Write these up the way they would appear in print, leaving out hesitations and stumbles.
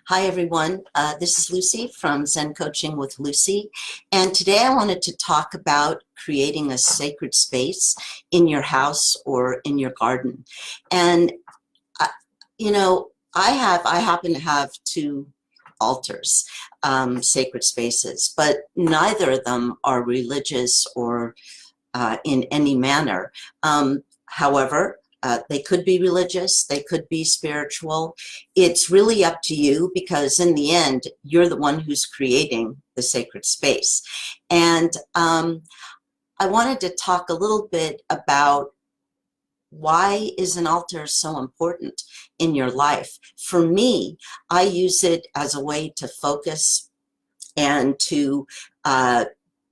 Hi, everyone. This is Lucy from Zen Coaching with Lucy. And today I wanted to talk about creating a sacred space in your house or in your garden. And, uh, I happen to have two altars, sacred spaces, but neither of them are religious or in any manner. However, they could be religious, they could be spiritual. It's really up to you because in the end, you're the one who's creating the sacred space. And I wanted to talk a little bit about why is an altar so important in your life? For me, I use it as a way to focus and to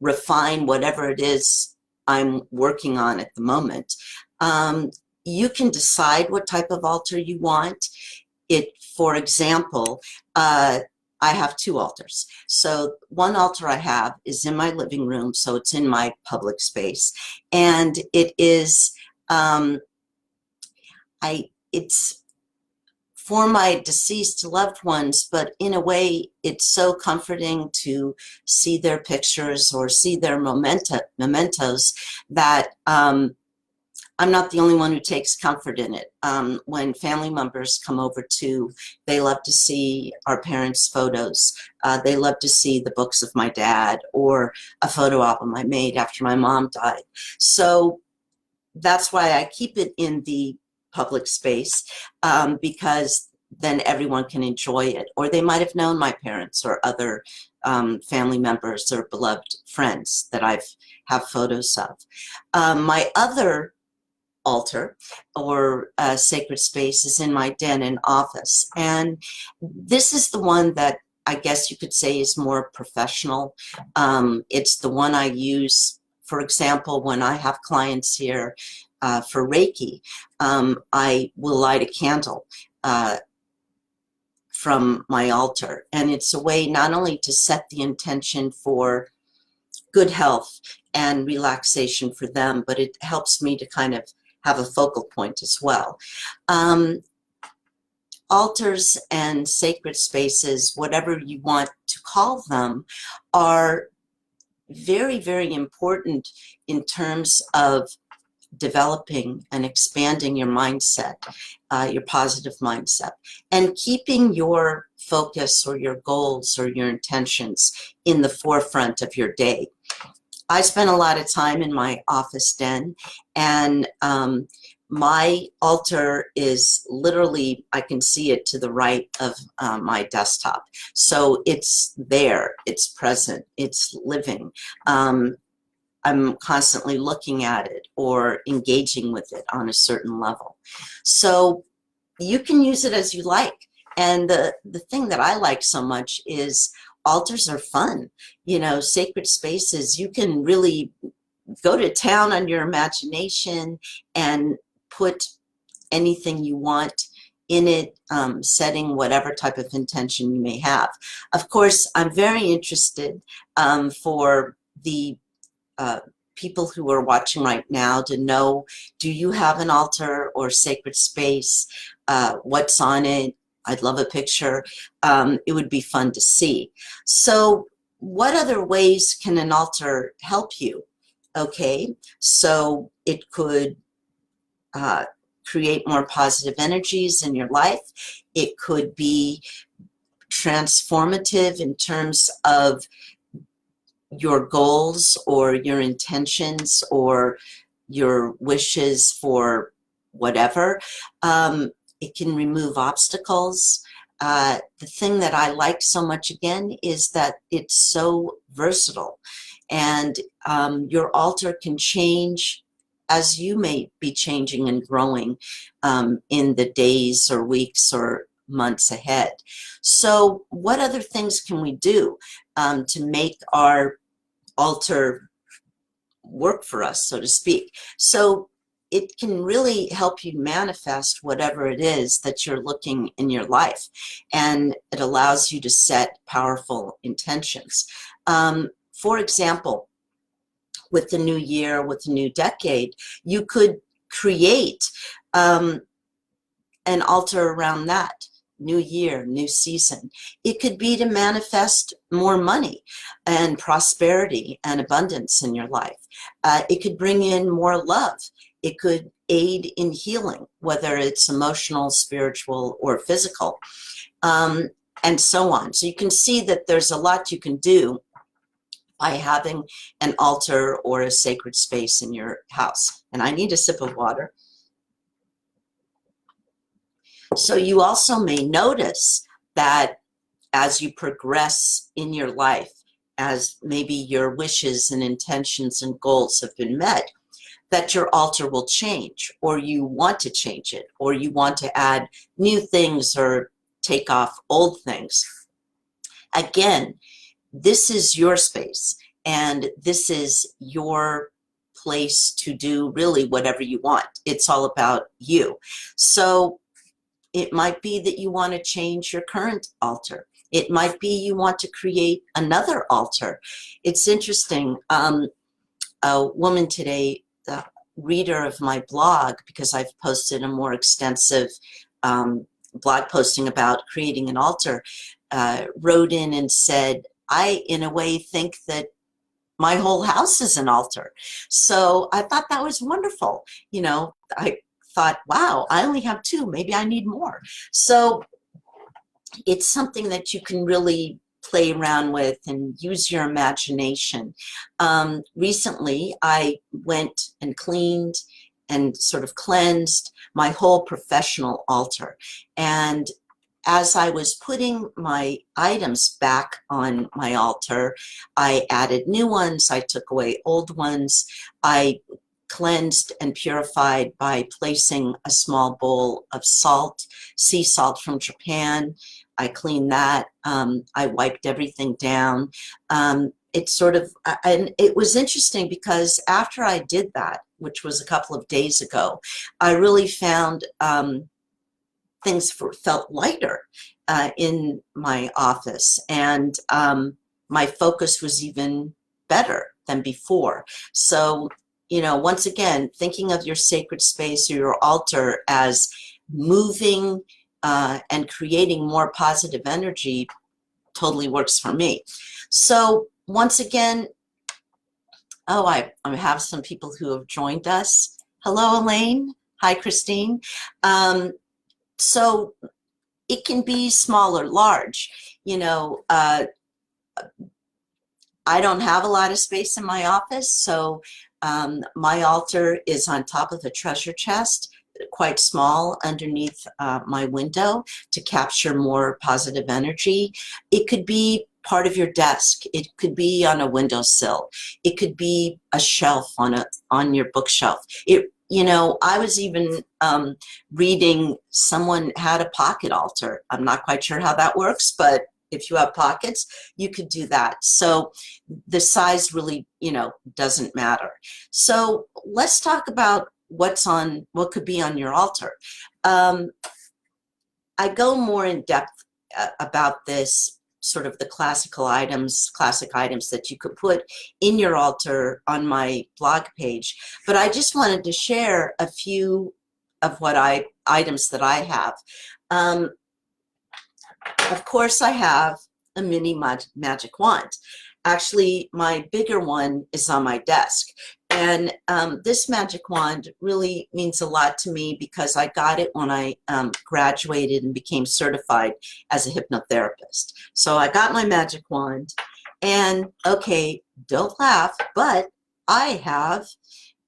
refine whatever it is I'm working on at the moment. You can decide what type of altar you want. For example, I have two altars. So one altar I have is in my living room, so it's in my public space, and it is it's for my deceased loved ones, but in a way, it's so comforting to see their pictures or see their mementos that I'm not the only one who takes comfort in it. When family members come over too, they love to see our parents' photos. They love to see the books of my dad or a photo album I made after my mom died. So that's why I keep it in the public space, because then everyone can enjoy it. Or they might have known my parents or other family members or beloved friends that have photos of. My other altar or sacred space is in my den and office, and this is the one that I guess you could say is more professional. It's the one I use, for example, when I have clients here for Reiki. I will light a candle from my altar, and it's a way not only to set the intention for good health and relaxation for them, but it helps me to kind of have a focal point as well. Altars and sacred spaces, whatever you want to call them, are very, very important in terms of developing and expanding your mindset, your positive mindset, and keeping your focus or your goals or your intentions in the forefront of your day. I spend a lot of time in my office den, and my altar is literally, I can see it to the right of my desktop. So it's there, it's present, it's living. I'm constantly looking at it or engaging with it on a certain level. So you can use it as you like. And the thing that I like so much is altars are fun. Sacred spaces, you can really go to town on your imagination and put anything you want in it, setting whatever type of intention you may have. Of course, I'm very interested for the people who are watching right now to know, do you have an altar or sacred space? What's on it? I'd love a picture. It would be fun to see. So what other ways can an altar help you? Okay, so it could create more positive energies in your life. It could be transformative in terms of your goals or your intentions or your wishes for whatever. It can remove obstacles. The thing that I like so much, again, is that it's so versatile, and your altar can change as you may be changing and growing in the days or weeks or months ahead. So what other things can we do to make our altar work for us, so to speak? So it can really help you manifest whatever it is that you're looking in your life, and it allows you to set powerful intentions. For example, with the new year, with the new decade, you could create an altar around that. new year, new season. It could be to manifest more money and prosperity and abundance in your life. It could bring in more love. It could aid in healing, whether it's emotional, spiritual, or physical, and so on. So you can see that there's a lot you can do by having an altar or a sacred space in your house. And I need a sip of water. So you also may notice that as you progress in your life, as maybe your wishes and intentions and goals have been met, that your altar will change, or you want to change it, or you want to add new things or take off old things. Again, this is your space, and this is your place to do really whatever you want. It's all about you. So it might be that you want to change your current altar. It might be you want to create another altar. It's interesting. A woman today, the reader of my blog, because I've posted a more extensive blog posting about creating an altar, wrote in and said, I, in a way, think that my whole house is an altar. So I thought that was wonderful. You know, I thought, wow, I only have 2. Maybe I need more. So it's something that you can really play around with and use your imagination. Recently, I went and cleaned and sort of cleansed my whole professional altar. And as I was putting my items back on my altar, I added new ones, I took away old ones, I cleansed and purified by placing a small bowl of salt, sea salt from Japan. I cleaned that, I wiped everything down. It sort of, and it was interesting because after I did that, which was a couple of days ago, I really found things felt lighter in my office, and my focus was even better than before. So, you know, once again, thinking of your sacred space or your altar as moving and creating more positive energy totally works for me. So once again, oh, I have some people who have joined us. Hello, Elaine. Hi, Christine. So it can be small or large. You know, I don't have a lot of space in my office, so my altar is on top of a treasure chest, quite small, underneath my window to capture more positive energy. It could be part of your desk. It could be on a windowsill. It could be a shelf on your bookshelf. You know, I was even reading someone had a pocket altar. I'm not quite sure how that works, but if you have pockets, you could do that. So the size really, you know, doesn't matter. So let's talk about what could be on your altar. I go more in depth about this, sort of the classic items that you could put in your altar on my blog page. But I just wanted to share a few of items that I have. Of course, I have a mini magic wand. Actually, my bigger one is on my desk. And this magic wand really means a lot to me because I got it when I graduated and became certified as a hypnotherapist. So I got my magic wand, and okay, don't laugh, but I have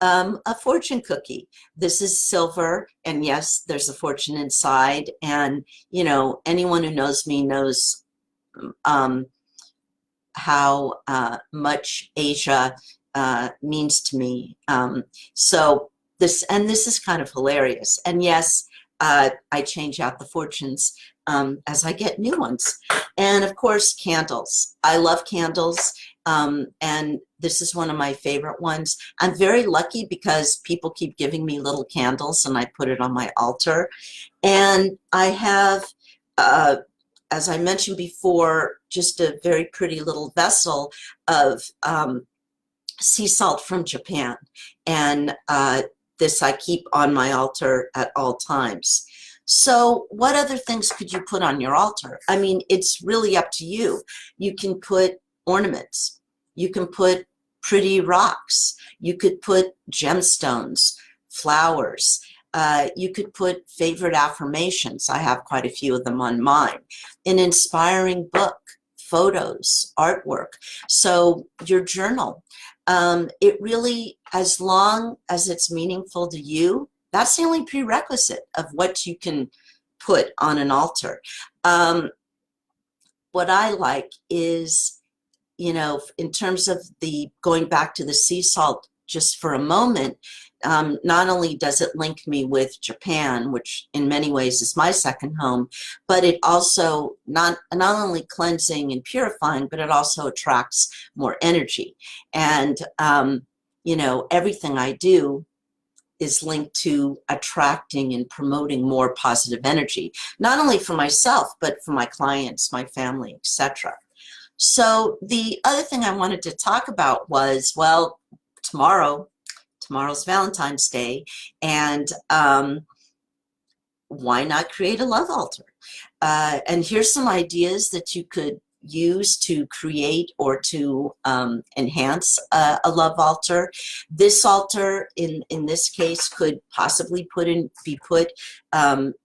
a fortune cookie. This is silver, and yes, there's a fortune inside. And, you know, anyone who knows me knows how much Asia means to me. So this is kind of hilarious. And yes, I change out the fortunes as I get new ones. And of course, candles. I love candles. And this is one of my favorite ones. I'm very lucky because people keep giving me little candles and I put it on my altar. And I have, as I mentioned before, just a very pretty little vessel of sea salt from Japan. And this I keep on my altar at all times. So what other things could you put on your altar? I mean, it's really up to you. You can put ornaments. You can put pretty rocks. You could put gemstones, flowers. You could put favorite affirmations. I have quite a few of them on mine. An inspiring book, photos, artwork. So your journal. It really, as long as it's meaningful to you, that's the only prerequisite of what you can put on an altar. What I like is, you know, in terms of the going back to the sea salt just for a moment, not only does it link me with Japan, which in many ways is my second home, but it also not only cleansing and purifying, but it also attracts more energy. And, you know, everything I do is linked to attracting and promoting more positive energy, not only for myself, but for my clients, my family, etc. So the other thing I wanted to talk about was, well, tomorrow's Valentine's Day, and why not create a love altar? And here's some ideas that you could use to create or to enhance a love altar. This altar, in this case, could possibly be put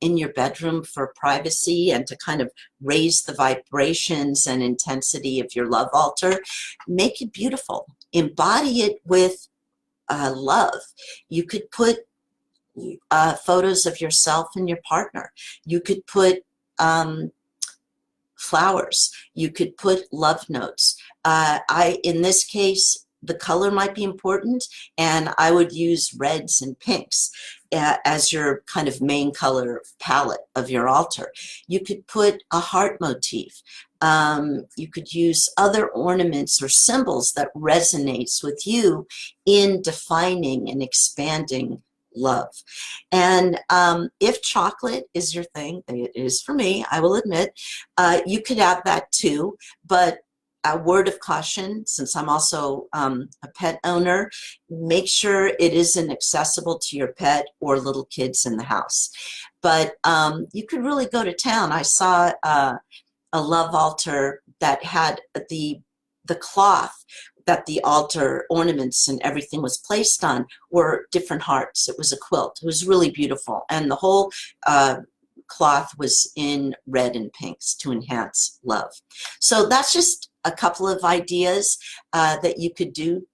in your bedroom for privacy and to kind of raise the vibrations and intensity of your love altar. Make it beautiful. Embody it with love. You could put photos of yourself and your partner. You could put flowers. You could put love notes. In this case, the color might be important, and I would use reds and pinks as your kind of main color palette of your altar. You could put a heart motif. You could use other ornaments or symbols that resonates with you in defining and expanding love. And if chocolate is your thing, it is for me, I will admit, you could add that too. But a word of caution, since I'm also a pet owner, make sure it isn't accessible to your pet or little kids in the house. But you could really go to town. I saw a love altar that had the cloth that the altar ornaments and everything was placed on were different hearts. It was a quilt. It was really beautiful. And the whole cloth was in red and pinks to enhance love. So that's just a couple of ideas that you could do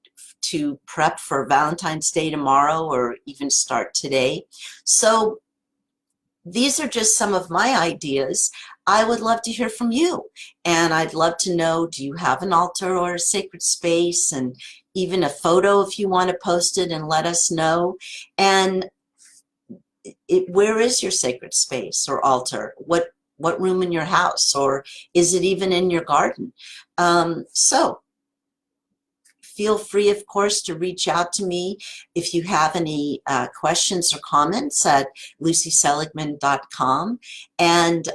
to prep for Valentine's Day tomorrow or even start today. So these are just some of my ideas. I would love to hear from you, and I'd love to know, do you have an altar or a sacred space, and even a photo if you want to post it and let us know. And where is your sacred space or altar? What room in your house, or is it even in your garden? So feel free, of course, to reach out to me if you have any questions or comments at lucyseligman.com. And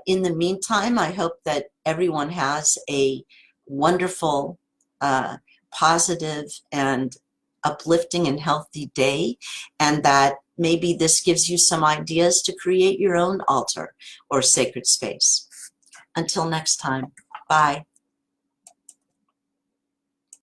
in the meantime, I hope that everyone has a wonderful, positive, and uplifting and healthy day, and that maybe this gives you some ideas to create your own altar or sacred space. Until next time, bye.